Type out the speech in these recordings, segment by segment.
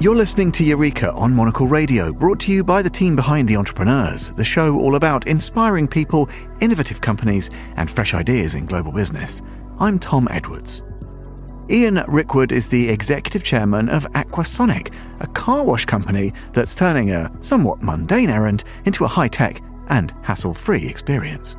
You're listening to Eureka on Monocle Radio, brought to you by the team behind The Entrepreneurs, the show all about inspiring people, innovative companies, and fresh ideas in global business. I'm Tom Edwards. Ian Rickwood is the executive chairman of Aquasonic, a car wash company that's turning a somewhat mundane errand into a high-tech and hassle-free experience.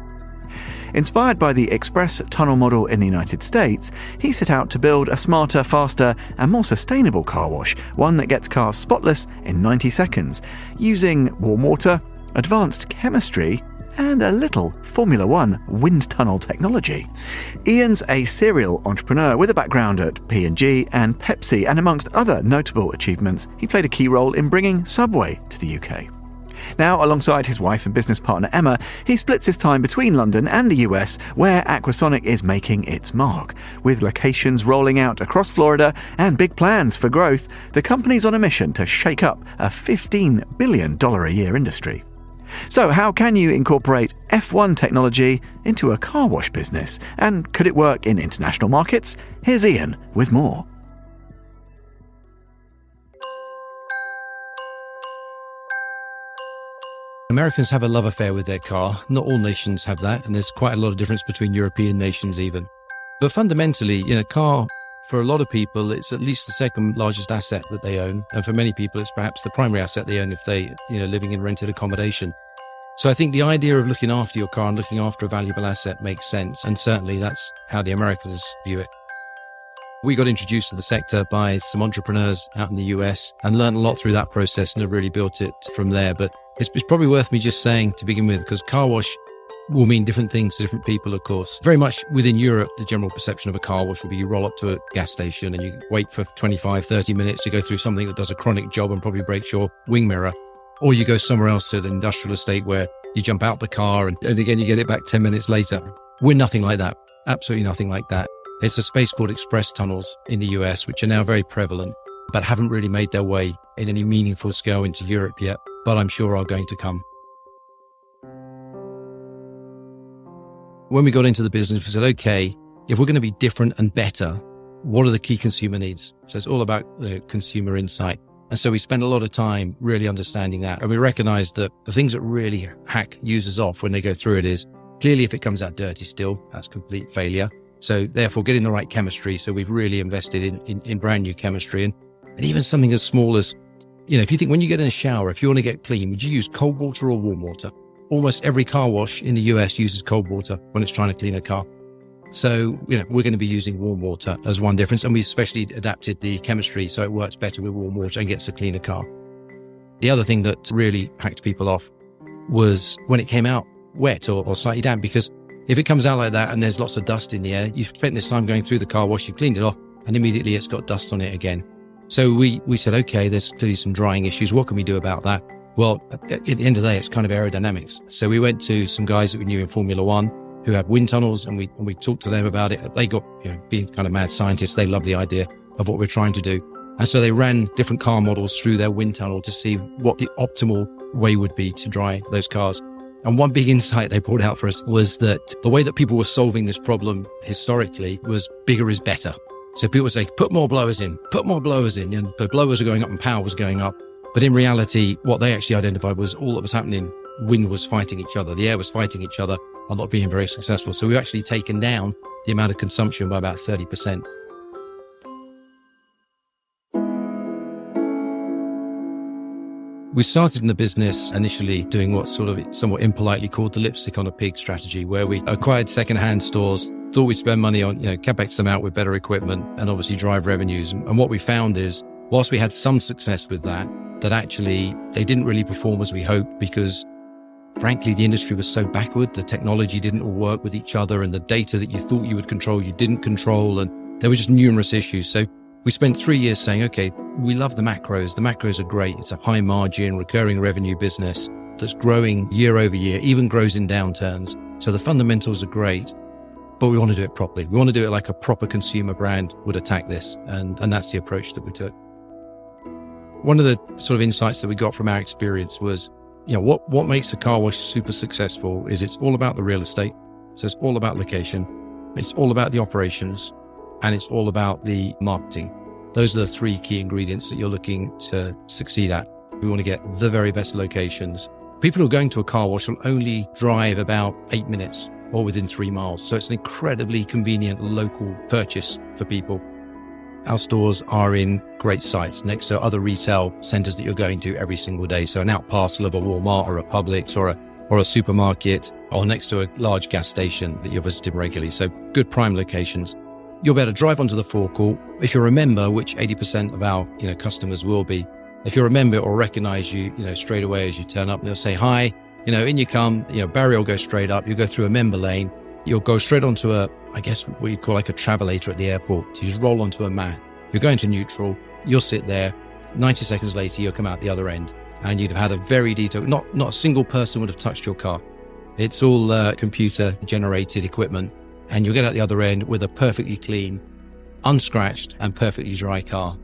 Inspired by the express tunnel model in the United States, he set out to build a smarter, faster, and more sustainable car wash, one that gets cars spotless in 90 seconds, using warm water, advanced chemistry, and a little Formula One wind tunnel technology. Ian's a serial entrepreneur with a background at P&G and Pepsi, and amongst other notable achievements, he played a key role in bringing Subway to the UK. Now, alongside his wife and business partner Emma, he splits his time between London and the US, where Aquasonic is making its mark. With locations rolling out across Florida and big plans for growth, the company's on a mission to shake up a $15 billion a year industry. So how can you incorporate F1 technology into a car wash business? And could it work in international markets? Here's Ian with more. Americans have a love affair with their car. Not all nations have that, and there's quite a lot of difference between European nations even. But fundamentally, car, for a lot of people, it's at least the second largest asset that they own. And for many people, it's perhaps the primary asset they own if they, living in rented accommodation. So I think the idea of looking after your car and looking after a valuable asset makes sense. And certainly that's how the Americans view it. We got introduced to the sector by some entrepreneurs out in the US and learned a lot through that process and have really built it from there. But it's probably worth me just saying to begin with, because car wash will mean different things to different people, of course. Very much within Europe, the general perception of a car wash will be you roll up to a gas station and you wait for 25, 30 minutes to go through something that does a chronic job and probably breaks your wing mirror. Or you go somewhere else to the industrial estate where you jump out the car and again, you get it back 10 minutes later. We're nothing like that. Absolutely nothing like that. It's a space called express tunnels in the US, which are now very prevalent, but haven't really made their way in any meaningful scale into Europe yet, but I'm sure are going to come. When we got into the business, we said, okay, if we're going to be different and better, what are the key consumer needs? So it's all about consumer insight. And so we spend a lot of time really understanding that. And we recognize that the things that really hack users off when they go through it is, clearly if it comes out dirty still, that's complete failure. So therefore getting the right chemistry. So we've really invested in brand new chemistry and even something as small as, if you think when you get in a shower, if you want to get clean, would you use cold water or warm water? Almost every car wash in the US uses cold water when it's trying to clean a car. So, we're going to be using warm water as one difference. And we especially adapted the chemistry so it works better with warm water and gets a cleaner car. The other thing that really hacked people off was when it came out wet or slightly damp, because if it comes out like that and there's lots of dust in the air, you've spent this time going through the car wash, you cleaned it off, and immediately it's got dust on it again. So we said, okay, there's clearly some drying issues. What can we do about that? Well, at the end of the day, it's kind of aerodynamics. So we went to some guys that we knew in Formula One who had wind tunnels, and we talked to them about it. They got, being kind of mad scientists, they love the idea of what we're trying to do. And so they ran different car models through their wind tunnel to see what the optimal way would be to dry those cars. And one big insight they brought out for us was that the way that people were solving this problem historically was bigger is better. So people would say, put more blowers in, and the blowers are going up and power was going up. But in reality, what they actually identified was all that was happening, wind was fighting each other, the air was fighting each other, and not being very successful. So we've actually taken down the amount of consumption by about 30%. We started in the business initially doing what's sort of somewhat impolitely called the lipstick on a pig strategy, where we acquired second-hand stores, thought we'd spend money on, capex them out with better equipment and obviously drive revenues. And what we found is, whilst we had some success with that actually they didn't really perform as we hoped because, frankly, the industry was so backward. The technology didn't all work with each other, and the data that you thought you would control, you didn't control, and there were just numerous issues. So we spent 3 years saying, okay, we love the macros. The macros are great. It's a high margin, recurring revenue business that's growing year over year, even grows in downturns. So the fundamentals are great, but we want to do it properly. We want to do it like a proper consumer brand would attack this. And that's the approach that we took. One of the sort of insights that we got from our experience was, what makes a car wash super successful is it's all about the real estate. So it's all about location. It's all about the operations, and it's all about the marketing. Those are the 3 key ingredients that you're looking to succeed at. We want to get the very best locations. People who are going to a car wash will only drive about 8 minutes or within 3 miles. So it's an incredibly convenient local purchase for people. Our stores are in great sites next to other retail centers that you're going to every single day. So an out parcel of a Walmart or a Publix or a supermarket, or next to a large gas station that you're visiting regularly. So good prime locations. You'll be able to drive onto the forecourt. If you remember, which 80% of our customers will be, if you remember or recognize you straight away as you turn up, they'll say hi, in you come, barrier will go straight up, you go through a member lane, you'll go straight onto what you'd call like a travelator at the airport. So you just roll onto a mat, you're going to neutral, you'll sit there, 90 seconds later, you'll come out the other end, and you'd have had a very detailed, not a single person would have touched your car. It's all computer generated equipment. And you'll get out the other end with a perfectly clean, unscratched, and perfectly dry car.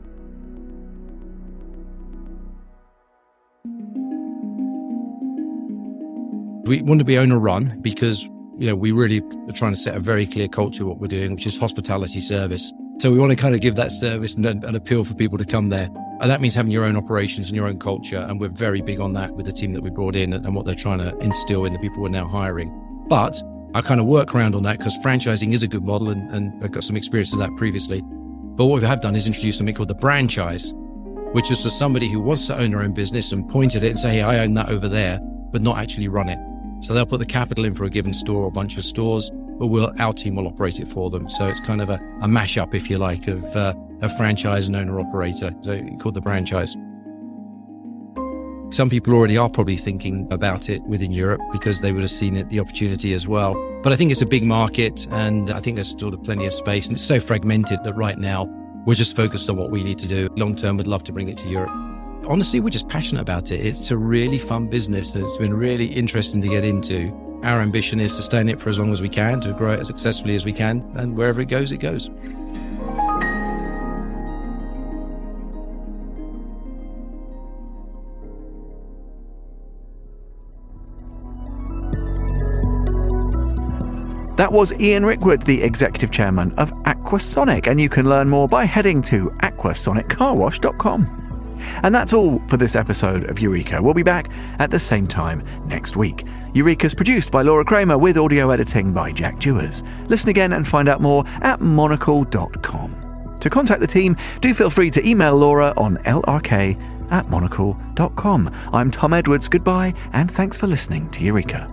We want to be owner-run because, we really are trying to set a very clear culture of what we're doing, which is hospitality service. So we want to kind of give that service and appeal for people to come there. And that means having your own operations and your own culture. And we're very big on that with the team that we brought in and what they're trying to instill in the people we're now hiring. But I kind of work around on that because franchising is a good model and I've got some experience of that previously. But what we have done is introduce something called the franchise, which is for somebody who wants to own their own business and point at it and say, hey, I own that over there, but not actually run it. So they'll put the capital in for a given store or a bunch of stores, but our team will operate it for them. So it's kind of a mashup, if you like, of a franchise and owner-operator, so called the franchise. Some people already are probably thinking about it within Europe because they would have seen the opportunity as well. But I think it's a big market and I think there's sort of plenty of space, and it's so fragmented that right now we're just focused on what we need to do. Long term, we'd love to bring it to Europe. Honestly, we're just passionate about it. It's a really fun business. It's been really interesting to get into. Our ambition is to stay in it for as long as we can, to grow it as successfully as we can, and wherever it goes, it goes. That was Ian Rickwood, the executive chairman of Aquasonic, and you can learn more by heading to aquasoniccarwash.com. And that's all for this episode of Eureka. We'll be back at the same time next week. Eureka's produced by Laura Kramer with audio editing by Jack Dewars. Listen again and find out more at monocle.com. To contact the team, do feel free to email Laura on lrk@monocle.com. I'm Tom Edwards. Goodbye, and thanks for listening to Eureka.